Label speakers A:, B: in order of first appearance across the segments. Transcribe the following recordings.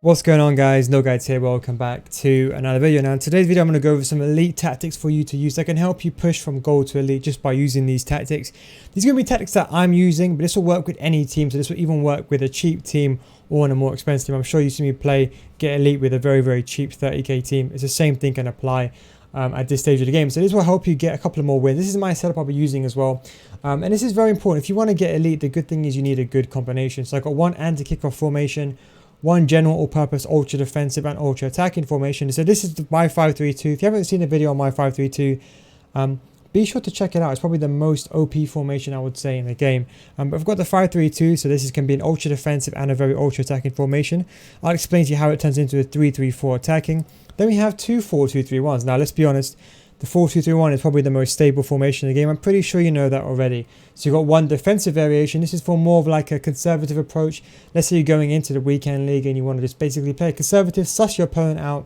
A: What's going on, guys? NealGuides here. Welcome back to another video. Now in today's video I'm going to go over some elite tactics for you to use that can help you push from gold to elite just by using these tactics. These are going to be tactics that I'm using, but this will work with any team. So this will even work with a cheap team or on a more expensive team. I'm sure you've seen me play get elite with a very cheap 30k team. It's the same thing can apply at this stage of the game. So this will help you get a couple of more wins. This is my setup I'll be using as well. And this is very important. If you want to get elite, the good thing is you need a good combination. So I've got one anti-kickoff formation, one general all-purpose ultra defensive and ultra attacking formation. So this is my 5-3-2. If you haven't seen the video on my 5-3-2, be sure to check it out. It's probably the most OP formation I would say in the game. But I've got the 5-3-2, so this can be an ultra defensive and a very ultra attacking formation. I'll explain to you how it turns into a 3-3-4 attacking. Then we have two 4-2-3-1s. Now let's be honest, the 4-2-3-1 is probably the most stable formation in the game. I'm pretty sure you know that already. So you've got one defensive variation. This is for more of like a conservative approach. Let's say you're going into the weekend league and you want to just basically play conservative, suss your opponent out.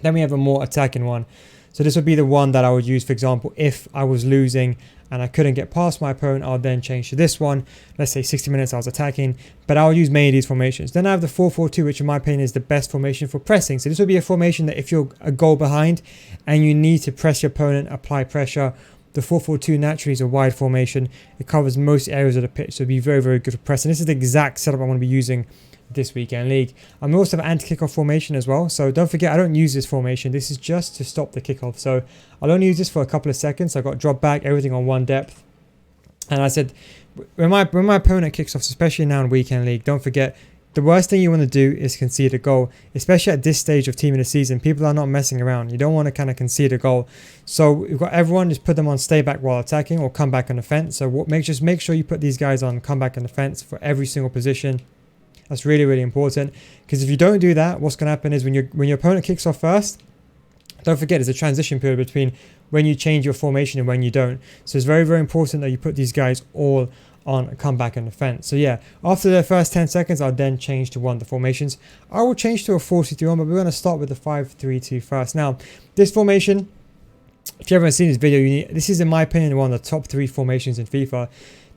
A: Then we have a more attacking one. So this would be the one that I would use, for example, if I was losing and I couldn't get past my opponent, I'll then change to this one. Let's say 60 minutes I was attacking, but I'll use many of these formations. Then I have the 4-4-2, which in my opinion is the best formation for pressing. So this would be a formation that if you're a goal behind and you need to press your opponent, apply pressure, the 4-4-2 naturally is a wide formation. It covers most areas of the pitch, so it'd be very good for pressing. This is the exact setup I'm going to be using this weekend league. We also have an anti-kickoff formation as well, so don't forget I don't use this formation. This is just to stop the kickoff, so I'll only use this for a couple of seconds. I've got drop back, everything on one depth. And I said when my opponent kicks off, especially now in weekend league, don't forget the worst thing you want to do is concede a goal, especially at this stage of team in the season. People are not messing around. You don't want to kind of concede a goal. So we've got everyone just put them on stay back while attacking or come back on the fence. So just make sure you put these guys on come back on the fence for every single position. That's really important, because if you don't do that, what's going to happen is when your opponent kicks off first, don't forget there's a transition period between when you change your formation and when you don't. So it's very important that you put these guys all on come back on the fence. So yeah, after the first 10 seconds, I'll then change to one of the formations. I will change to a 4-2-3-1, but we're going to start with the 5-3-2 first. Now, this formation, if you haven't seen this video, this is in my opinion one of the top 3 formations in FIFA.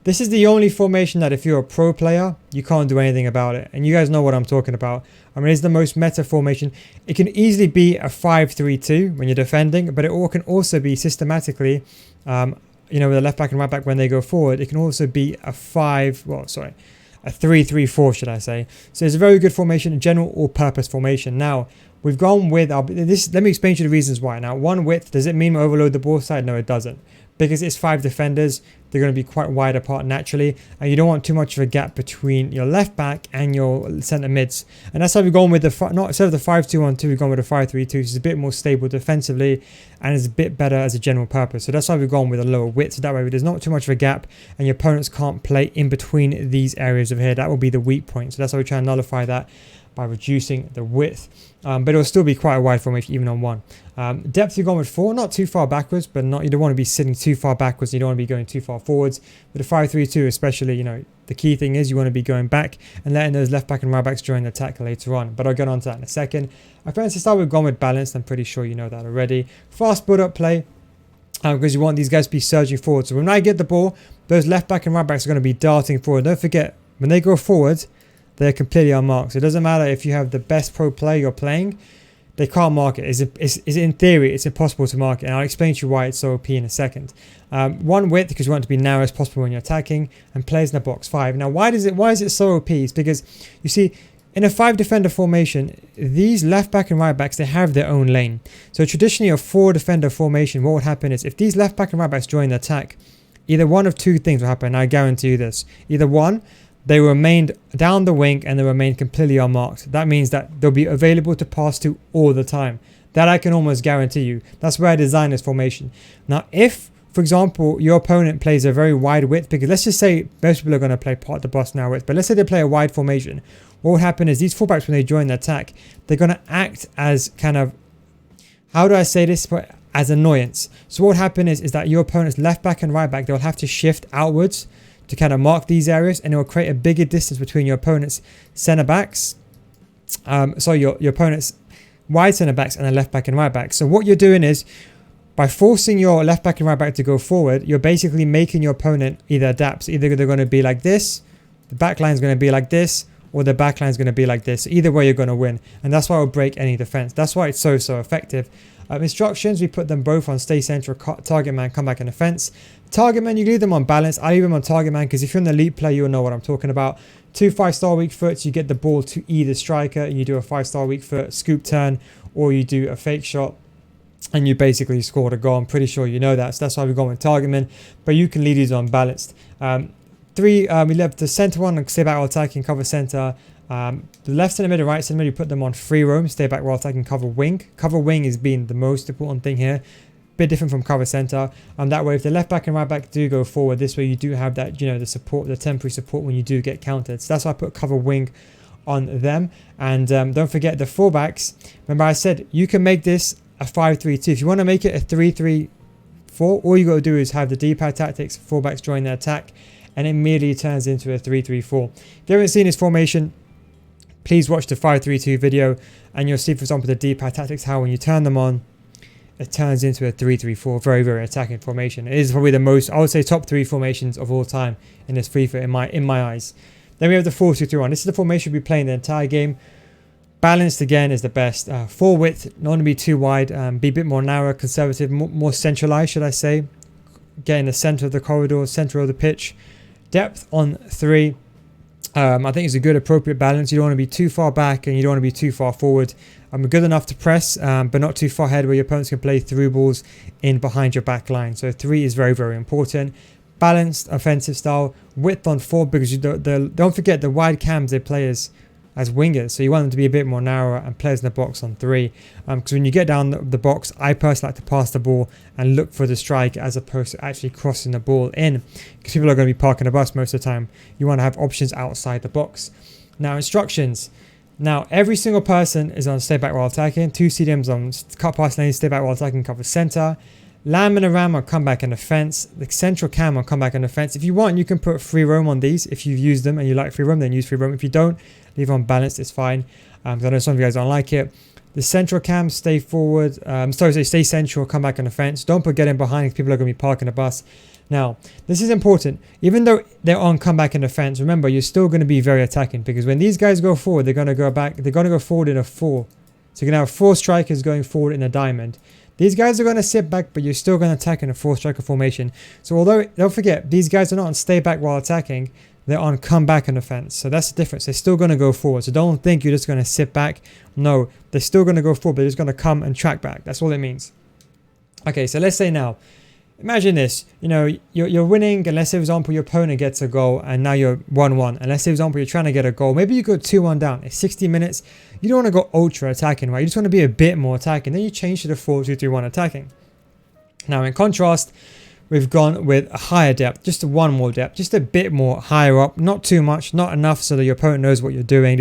A: This is the only formation that if you're a pro player, you can't do anything about it. And you guys know what I'm talking about. I mean, it's the most meta formation. It can easily be a 5-3-2 when you're defending, but it can also be systematically, with the left back and right back when they go forward, it can also be a 3-3-4, should I say. So it's a very good formation, a general all-purpose formation. Now, we've gone with this. Let me explain to you the reasons why. Now, one width, does it mean we overload the ball side? No, it doesn't. Because it's 5 defenders, they're going to be quite wide apart naturally, and you don't want too much of a gap between your left back and your centre mids. And that's how we've gone with instead of the 5-2-1-2, we've gone with a 5-3-2, which is a bit more stable defensively and is a bit better as a general purpose. So that's why we've gone with a lower width. So that way there's not too much of a gap and your opponents can't play in between these areas of here. That will be the weak point. So that's why we try and nullify that by reducing the width. But it'll still be quite a wide formation even on one. Depth you've gone with 4, not too far backwards, but you don't want to be sitting too far backwards, you don't want to be going too far forwards. With a 5-3-2 especially, the key thing is you want to be going back and letting those left back and right backs join the attack later on. But I'll get on to that in a second. I fancy to start with gone with balanced. I'm pretty sure you know that already. Fast build up play, because you want these guys to be surging forward. So when I get the ball, those left back and right backs are going to be darting forward. Don't forget, when they go forward, they're completely unmarked. So it doesn't matter if you have the best pro player you're playing, they can't mark it. In theory, it's impossible to mark it. And I'll explain to you why it's so OP in a second. One width, because you want it to be narrow as possible when you're attacking, and players in the box 5. Now, why is it so OP? It's because, you see, in a 5 defender formation, these left back and right backs, they have their own lane. So traditionally a 4 defender formation, what would happen is if these left back and right backs join the attack, either one of two things will happen. I guarantee you this. Either one, they remained down the wing and they remain completely unmarked. That means that they'll be available to pass to all the time. That I can almost guarantee you. That's where I designed this formation. Now, if, for example, your opponent plays a very wide width, because let's just say most people are going to play part the bus now width, but let's say they play a wide formation. What will happen is these fullbacks, when they join the attack, they're going to act as kind of, how do I say this? As annoyance. So what will happen is that your opponent's left back and right back, they'll have to shift outwards to kind of mark these areas, and it will create a bigger distance between your opponent's centre backs, your opponent's wide centre backs and the left back and right back. So what you're doing is, by forcing your left back and right back to go forward, you're basically making your opponent either adapt. So either they're going to be like this, the back line is going to be like this, or the back line is going to be like this. Either way, you're going to win. And that's why it will break any defense. That's why it's so effective. Instructions, we put them both on stay central, target man, come back and defense. Target man, you leave them on balance. I leave them on target man because if you're an elite player, you'll know what I'm talking about. 2 5-star weak foots, you get the ball to either striker and you do a 5-star weak foot scoop turn, or you do a fake shot and you basically scored a goal. I'm pretty sure you know that. So that's why we've gone with target man, but you can leave these on balanced. 3, we left the center one and stay back while attacking, cover center. The left centre mid and right centre mid, you put them on free roam, stay back while attacking, cover wing. Cover wing is being the most important thing here. Bit different from cover centre. That way, if the left back and right back do go forward, this way you do have that, you know, the support, the temporary support when you do get countered. So that's why I put cover wing on them. And don't forget the fullbacks. Remember I said you can make this a 5-3-2. If you want to make it a 3-3-4, all you got to do is have the D-pad tactics, fullbacks join the attack, and it immediately turns into a 3-3-4. If you haven't seen this formation, please watch the 5-3-2 video and you'll see, for example, the D-pad tactics, how when you turn them on, it turns into a 3-3-4. Very, very attacking formation. It is probably the most, I would say, top 3 formations of all time in this FIFA in my eyes. Then we have the 4-2-3-1. This is the formation we'll be playing the entire game. Balanced again is the best. Full width, not going to be too wide. Be a bit more narrow, conservative, more centralized, should I say. Get in the center of the corridor, center of the pitch. Depth on 3. I think it's a good appropriate balance. You don't want to be too far back and you don't want to be too far forward. Good enough to press, but not too far ahead where your opponents can play through balls in behind your back line. So 3 is very, very important. Balanced offensive style. Width on 4 because you don't forget the wide cams they play as wingers. So you want them to be a bit more narrow, and players in the box on 3. Because when you get down the box, I personally like to pass the ball and look for the strike as opposed to actually crossing the ball in. Because people are going to be parking the bus most of the time. You want to have options outside the box. Now instructions. Now every single person is on stay back while attacking. 2 CDMs on cut past lane, stay back while attacking, cover center. Lamb and a ram on comeback and defense. The central cam on comeback and defense. If you want, you can put free roam on these. If you've used them and you like free roam, then use free roam. If you don't, leave on balanced, it's fine. I know some of you guys don't like it. The central cam, stay forward. Stay central, come back on defense. Don't put get in behind because people are going to be parking the bus. Now, this is important. Even though they're on comeback and defense, remember, you're still going to be very attacking because when these guys go forward, they're going to go back. They're going to go forward in a 4. So you're going to have 4 strikers going forward in a diamond. These guys are going to sit back, but you're still going to attack in a 4-striker formation. So although, don't forget, these guys are not on stay back while attacking. They're on come back and defense. So that's the difference. They're still going to go forward. So don't think you're just going to sit back. No, they're still going to go forward. They're just going to come and track back. That's all it means. Okay, so let's say now, imagine this. You know, you're winning, and let's say, for example, your opponent gets a goal, and now you're 1-1. And let's say, for example, you're trying to get a goal. Maybe you go 2-1 down. It's 60 minutes. You don't want to go ultra attacking, right? You just want to be a bit more attacking. Then you change to the 4-2-3-1 attacking. Now, in contrast, we've gone with a higher depth, just one more depth, just a bit more higher up, not too much, not enough so that your opponent knows what you're doing,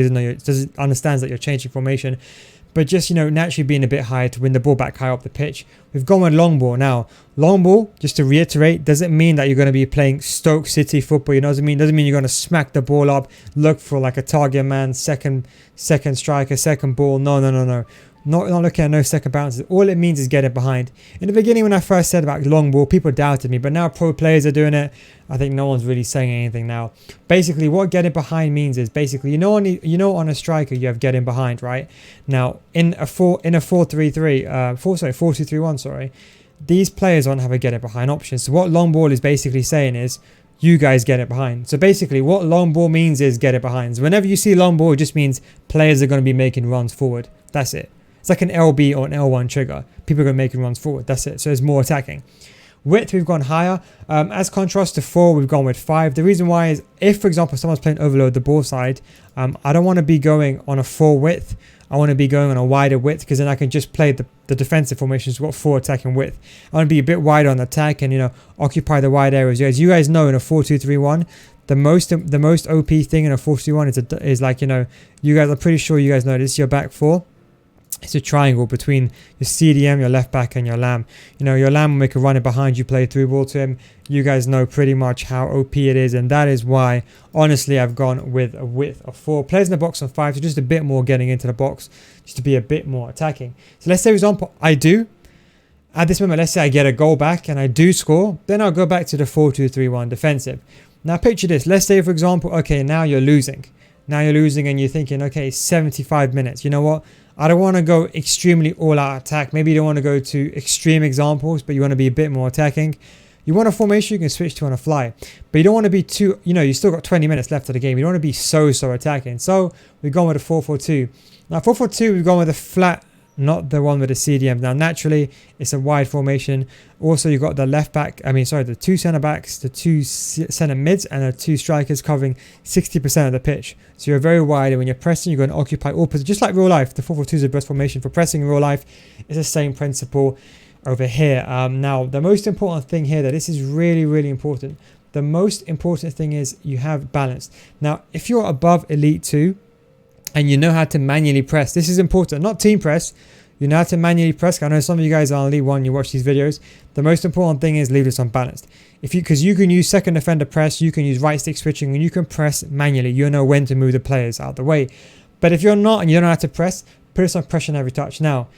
A: understands that you're changing formation, but just, you know, naturally being a bit higher to win the ball back high up the pitch. We've gone with long ball. Now, long ball, just to reiterate, doesn't mean that you're going to be playing Stoke City football. You know what I mean? Doesn't mean you're going to smack the ball up, look for like a target man, second striker, second ball. No. Not looking at no second bounces. All it means is get it behind. In the beginning, when I first said about long ball, people doubted me, but now pro players are doing it. I think no one's really saying anything now. Basically, what getting behind means is basically, you know, on a striker you have getting behind, right? Now in a 4-2-3-1, sorry, these players don't have a get it behind option. So what long ball is basically saying is, you guys get it behind. So basically, what long ball means is get it behind. So whenever you see long ball, it just means players are going to be making runs forward. That's it. It's like an LB or an L1 trigger. People are going to make runs forward. That's it. So it's more attacking. Width, we've gone higher. As contrast to 4, we've gone with 5. The reason why is if, for example, someone's playing overload the ball side, I don't want to be going on a 4 width. I want to be going on a wider width because then I can just play the defensive formations. What 4 attacking width. I want to be a bit wider on the attack and, you know, occupy the wide areas. As you guys know, in a 4-2-3-1, the most OP thing in a 4-2-3-1 is like, you know, you guys, I'm pretty sure you guys know this is your back 4. It's a triangle between your CDM, your left back, and your lamb. You know, your lamb will make a run behind you, play through ball to him. You guys know pretty much how OP it is, and that is why, honestly, I've gone with a width of 4. Players in the box on 5, so just a bit more getting into the box, just to be a bit more attacking. So let's say, for example, at this moment, let's say I get a goal back and I do score, then I'll go back to the 4-2-3-1 defensive. Now picture this. Let's say, for example, okay, now you're losing. Now you're losing and you're thinking, okay, 75 minutes. You know what? I don't want to go extremely all-out attack. Maybe you don't want to go to extreme examples, but you want to be a bit more attacking. You want a formation you can switch to on a fly, but you don't want to be too, you still got 20 minutes left of the game. You don't want to be so attacking. So we've gone with a 4-4-2. Now 4-4-2, we've gone with a flat, not the one with the CDM. Now naturally, it's a wide formation. Also, you've got the the 2 centre backs, the 2 centre mids, and the 2 strikers covering 60% of the pitch. So you're very wide, and when you're pressing, you're going to occupy all positions. Just like real life, the 4-4-2 is the best formation for pressing in real life. It's the same principle over here. Now, the most important thing here, that this is really, really important. The most important thing is you have balance. Now, if you're above Elite 2 and you know how to manually press, this is important, not team press. You know how to manually press. I know some of you guys are on Elite 1, you watch these videos. The most important thing is leave this unbalanced. Because you can use second defender press, you can use right stick switching, and you can press manually. You know when to move the players out of the way. But if you're not and you don't know how to press, put this on pressure on every touch. Now,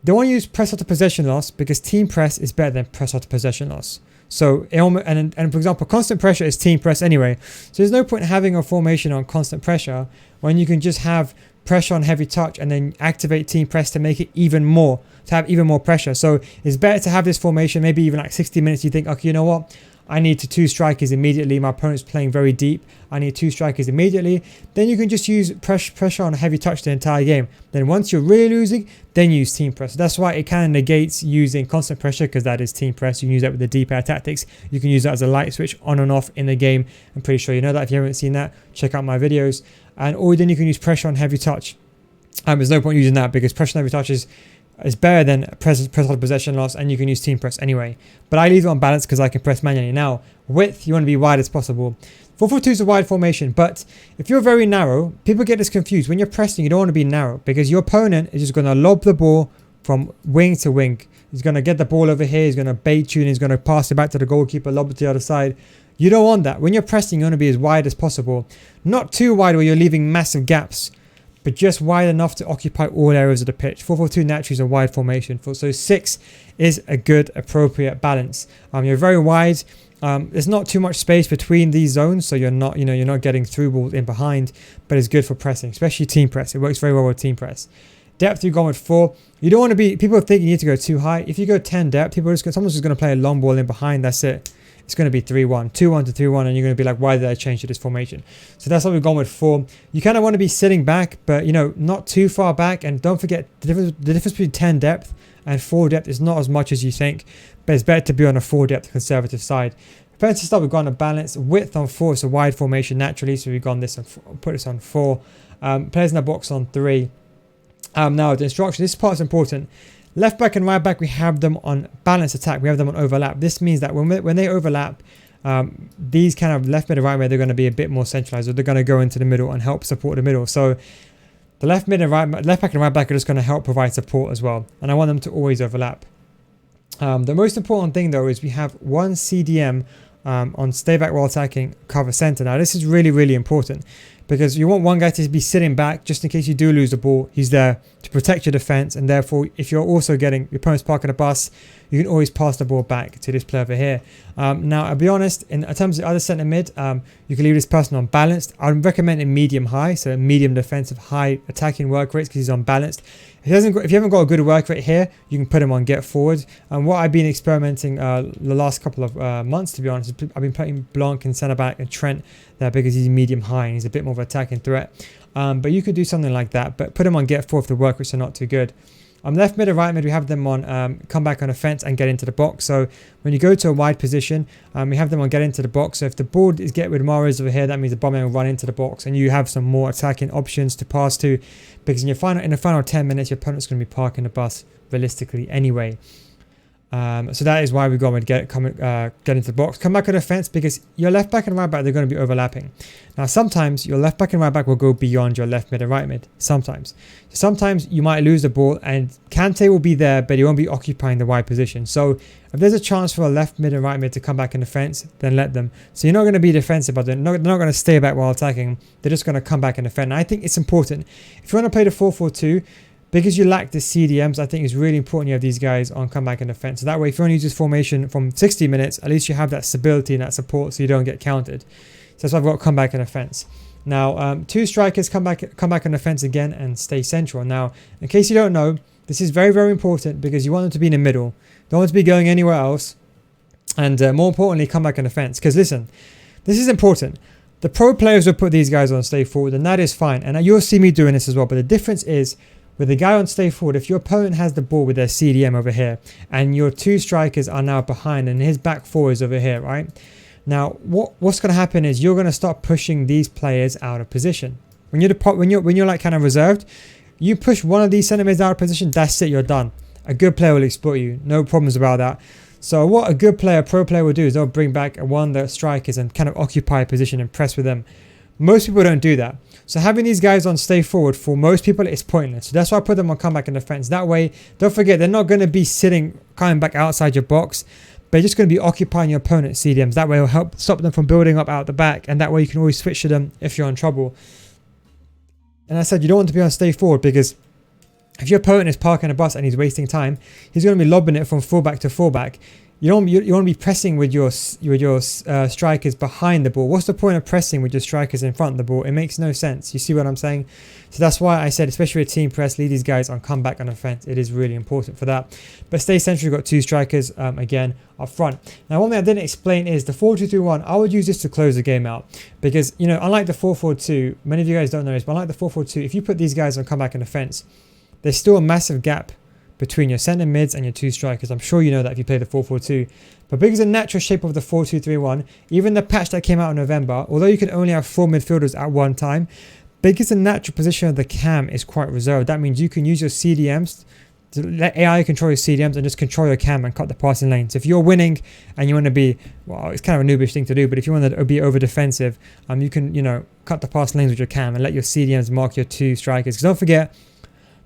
A: don't want to use press after possession loss, because team press is better than press after possession loss. So, and for example, constant pressure is team press anyway. So there's no point in having a formation on constant pressure when you can just have pressure on heavy touch and then activate team press to make it even more, to have even more pressure. So it's better to have this formation, maybe even like 60 minutes. You think, okay, you know what? I need 2 strikers immediately. My opponent's playing very deep. I need 2 strikers immediately. Then you can just use pressure on a heavy touch the entire game. Then once you're really losing, then use team press. That's why it kind of negates using constant pressure, because that is team press. You can use that with the D-pad tactics. You can use that as a light switch on and off in the game. I'm pretty sure you know that. If you haven't seen that, check out my videos. Or then you can use pressure on heavy touch. There's no point using that, because pressure on heavy touch is better than press on possession loss, and you can use team press anyway. But I leave it on balance because I can press manually. Now, width, you want to be wide as possible. 4-4-2 is a wide formation, but if you're very narrow, people get this confused. When you're pressing, you don't want to be narrow, because your opponent is just going to lob the ball from wing to wing. He's going to get the ball over here, he's going to bait you, and he's going to pass it back to the goalkeeper, lob it to the other side. You don't want that. When you're pressing, you want to be as wide as possible. Not too wide where you're leaving massive gaps, but just wide enough to occupy all areas of the pitch. 4-4-2 naturally is a wide formation. So 6 is a good, appropriate balance. You're very wide. There's not too much space between these zones, so you're not getting through balls in behind, but it's good for pressing, especially team press. It works very well with team press. Depth, you've gone with 4. You don't want to be, people think you need to go too high. If you go 10 depth, someone's just going to play a long ball in behind, that's it. It's going to be 3-1, 2-1 to 3-1, and you're going to be like, why did I change to this formation? So that's what we've gone with 4. You kind of want to be sitting back, but not too far back. And don't forget the difference between 10 depth and 4 depth is not as much as you think, but it's better to be on a 4 depth conservative side. Defensive start, we've gone a balance. Width on 4, it's a wide formation naturally, so we've gone this and put this on 4. Players in the box on 3. Now the instruction, this part is important. Left back and right back, we have them on balance attack. We have them on overlap. This means that when they overlap, these kind of left mid and right mid, they're going to be a bit more centralized, or they're going to go into the middle and help support the middle. So the left back and right back are just going to help provide support as well. And I want them to always overlap. The most important thing though is we have 1 CDM on stay back while attacking, cover center. Now this is really, really important, because you want one guy to be sitting back just in case you do lose the ball. He's there to protect your defense, and therefore if you're also getting your opponent's parking a bus, you can always pass the ball back to this player over here. Now I'll be honest, in terms of the other centre mid, you can leave this person on balanced. I would recommend a medium high, so medium defensive, high attacking work rates, because he's unbalanced. If you haven't got a good work rate here, you can put him on get forward. And what I've been experimenting the last couple of months, to be honest, I've been putting Blanc and centre back and Trent there because he's medium high and he's a bit more of an attacking threat. But you could do something like that, but put him on get forward if the work rates are not too good. Left mid and right mid, we have them on come back on offense and get into the box. So when you go to a wide position, we have them on get into the box. So if the ball is get with Mahrez over here, that means the bomber will run into the box, and you have some more attacking options to pass to, because in the final 10 minutes, your opponent's going to be parking the bus realistically anyway. So that is why we've gone with get into the box. Come back on offense, because your left back and right back, they're going to be overlapping. Now sometimes your left back and right back will go beyond your left mid and right mid. Sometimes you might lose the ball and Kante will be there, but he won't be occupying the wide position. So if there's a chance for a left mid and right mid to come back in defense, then let them. So you're not going to be defensive, but they're not going to stay back while attacking. They're just going to come back and defend. And I think it's important if you want to play the 4-4-2. Because you lack the CDMs, I think it's really important you have these guys on comeback and defense. So that way, if you want to use this formation from 60 minutes, at least you have that stability and that support so you don't get countered. So that's why I've got comeback and defense. Now, two strikers come back on the fence again and stay central. Now, in case you don't know, this is very, very important because you want them to be in the middle. Don't want to be going anywhere else. And more importantly, come back on the fence. Because listen, this is important. The pro players will put these guys on stay forward, and that is fine. And you'll see me doing this as well. But the difference is, with the guy on stay forward, if your opponent has the ball with their CDM over here, and your two strikers are now behind, and his back four is over here, right? Now, what's going to happen is you're going to start pushing these players out of position. When you're like kind of reserved, you push one of these centre mids out of position. That's it. You're done. A good player will exploit you. No problems about that. So what a good player, pro player will do is they'll bring back one of the strikers and kind of occupy a position and press with them. Most people don't do that. So having these guys on stay forward, for most people, it's pointless. So that's why I put them on comeback and defense. That way, don't forget, they're not going to be sitting, coming back outside your box. They're just going to be occupying your opponent's CDMs. That way, it'll help stop them from building up out the back. And that way, you can always switch to them if you're in trouble. And I said, you don't want to be on stay forward because if your opponent is parking a bus and he's wasting time, he's going to be lobbing it from fullback to fullback. You want to be pressing with your strikers behind the ball. What's the point of pressing with your strikers in front of the ball? It makes no sense. You see what I'm saying? So that's why I said, especially with team press, leave these guys on comeback on offense. It is really important for that. But stay central, you've got two strikers again up front. Now, one thing I didn't explain is the 4-2-3-1. I would use this to close the game out because, you know, unlike the 4-4-2, many of you guys don't know this, but unlike the 4-4-2, if you put these guys on comeback on offense, there's still a massive gap between your centre mids and your two strikers. I'm sure you know that if you play the 4-4-2. But because the natural shape of the 4-2-3-1, even the patch that came out in November, although you can only have 4 midfielders at one time, because the natural position of the cam is quite reserved, that means you can use your CDMs to let AI control your CDMs and just control your cam and cut the passing lanes. So if you're winning and you want to be, well, it's kind of a noobish thing to do, but if you want to be over defensive, you can, you know, cut the passing lanes with your cam and let your CDMs mark your two strikers. Because don't forget,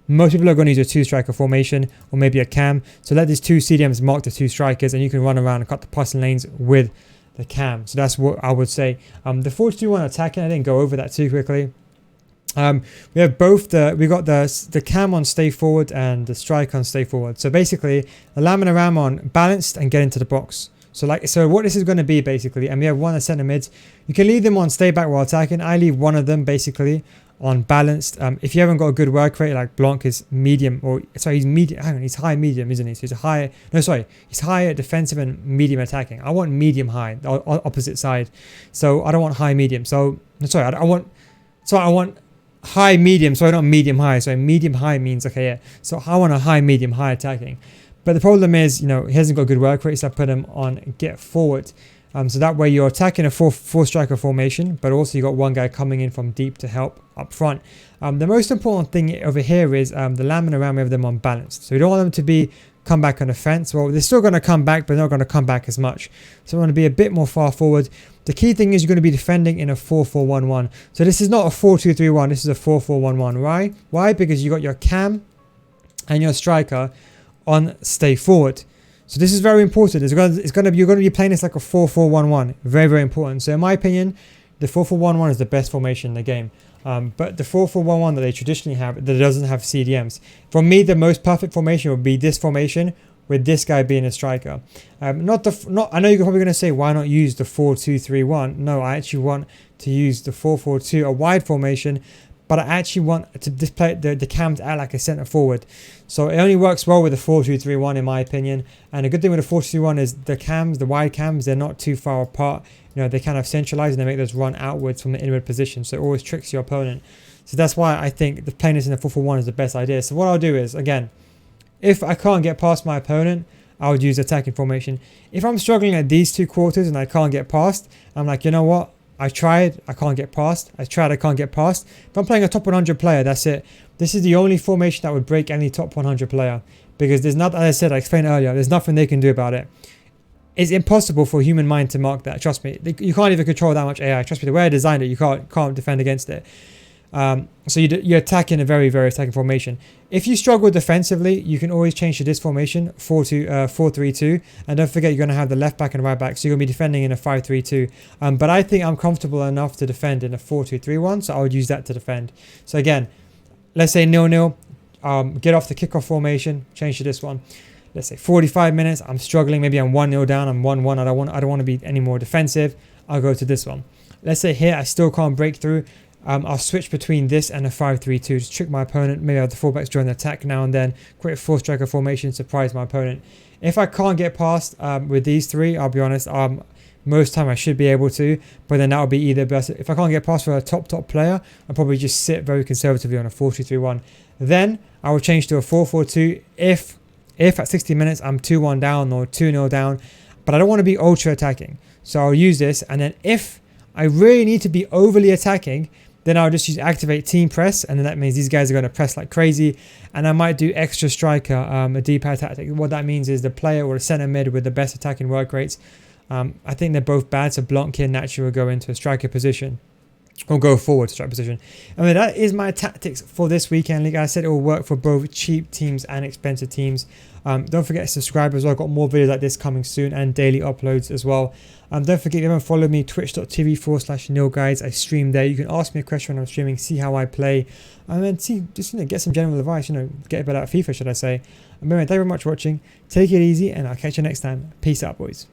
A: most people are going to use a two-striker formation or maybe a cam. So let these two CDMs mark the two strikers and you can run around and cut the passing lanes with the cam. So that's what I would say. The 4-2-1 attacking, I didn't go over that too quickly. We have both we got the cam on stay forward and the strike on stay forward. So basically, the Lamina Ram on balanced and get into the box. So what this is going to be basically, and we have one of the centre mids. You can leave them on stay back while attacking. I leave one of them basically on balanced. If you haven't got a good work rate, like Blanc is medium, or sorry, he's medium. Hang on, he's high medium, isn't he? So he's higher defensive and medium attacking. I want medium high, the opposite side. So I don't want high medium. So I want high medium. So not medium high. So medium high means okay, yeah. So I want a high medium high attacking. But the problem is, you know, he hasn't got good work rate, so I put him on get forward. So that way you're attacking a four striker formation, but also you got one guy coming in from deep to help up front. The most important thing over here is the Lamina Ram, we have them unbalanced. So we don't want them to come back on the fence. Well, they're still going to come back, but they're not going to come back as much. So we want to be a bit more far forward. The key thing is you're going to be defending in a 4-4-1-1. So this is not a 4-2-3-1. This is a 4-4-1-1. Right? Why? Because you got your cam and your striker on stay forward. So this is very important. You're going to be playing this like a 4-4-1-1. Very, very important. So in my opinion, the 4-4-1-1 is the best formation in the game. But the 4-4-1-1 that they traditionally have, that doesn't have CDMs. For me, the most perfect formation would be this formation with this guy being a striker. I know you're probably going to say, why not use the 4-2-3-1? No, I actually want to use the 4-4-2, a wide formation. But I actually want to display the cam to act like a centre forward. So it only works well with the 4-2-3-1 in my opinion. And the good thing with the 4-2-3-1 is the cams, the wide cams, they're not too far apart. You know, they kind of centralise and they make those run outwards from the inward position. So it always tricks your opponent. So that's why I think the playing this in the 4-4-1 is the best idea. So what I'll do is, again, if I can't get past my opponent, I would use attacking formation. If I'm struggling at these two quarters and I can't get past, I'm like, you know what? I tried, I can't get past. I tried, I can't get past. If I'm playing a top 100 player, that's it. This is the only formation that would break any top 100 player. Because there's not, as I said, I explained earlier, there's nothing they can do about it. It's impossible for a human mind to mark that. Trust me. You can't even control that much AI. Trust me, the way I designed it, you can't defend against it. So you attack in a very, very attacking formation. If you struggle defensively, you can always change to this formation, 4-3-2. And don't forget, you're going to have the left back and right back. So you're going to be defending in a 5-3-2. But I think I'm comfortable enough to defend in a 4-2-3-1. So I would use that to defend. So again, let's say 0-0. Get off the kickoff formation, change to this one. Let's say 45 minutes. I'm struggling. Maybe I'm 1-0 down. I'm 1-1. I don't want to be any more defensive. I'll go to this one. Let's say here I still can't break through. I'll switch between this and a 5-3-2 to trick my opponent. Maybe I have the fullbacks join the attack now and then. Create a 4-striker formation, surprise my opponent. If I can't get past with these three, I'll be honest, most time I should be able to, but then that'll be either best. If I can't get past for a top player, I'll probably just sit very conservatively on a 4-2-3-1. Then I will change to a 4-4-2 if at 60 minutes I'm 2-1 down or 2-0 down, but I don't want to be ultra attacking. So I'll use this, and then if I really need to be overly attacking, then I'll just use activate team press, and then that means these guys are going to press like crazy. And I might do extra striker, a D-pad tactic. What that means is the player or the center mid with the best attacking work rates. I think they're both bad, so Blanc here naturally will go into a striker position. Or go forward to striker position. I mean, that is my tactics for this weekend. Like I said, it will work for both cheap teams and expensive teams. Don't forget to subscribe as well. I've got more videos like this coming soon and daily uploads as well. Don't forget, if you haven't followed me, twitch.tv/NealGuides. I stream there. You can ask me a question when I'm streaming, see how I play, and then see, just get some general advice. Get a bit out of FIFA, should I say. Thank you very much for watching. Take it easy, and I'll catch you next time. Peace out, boys.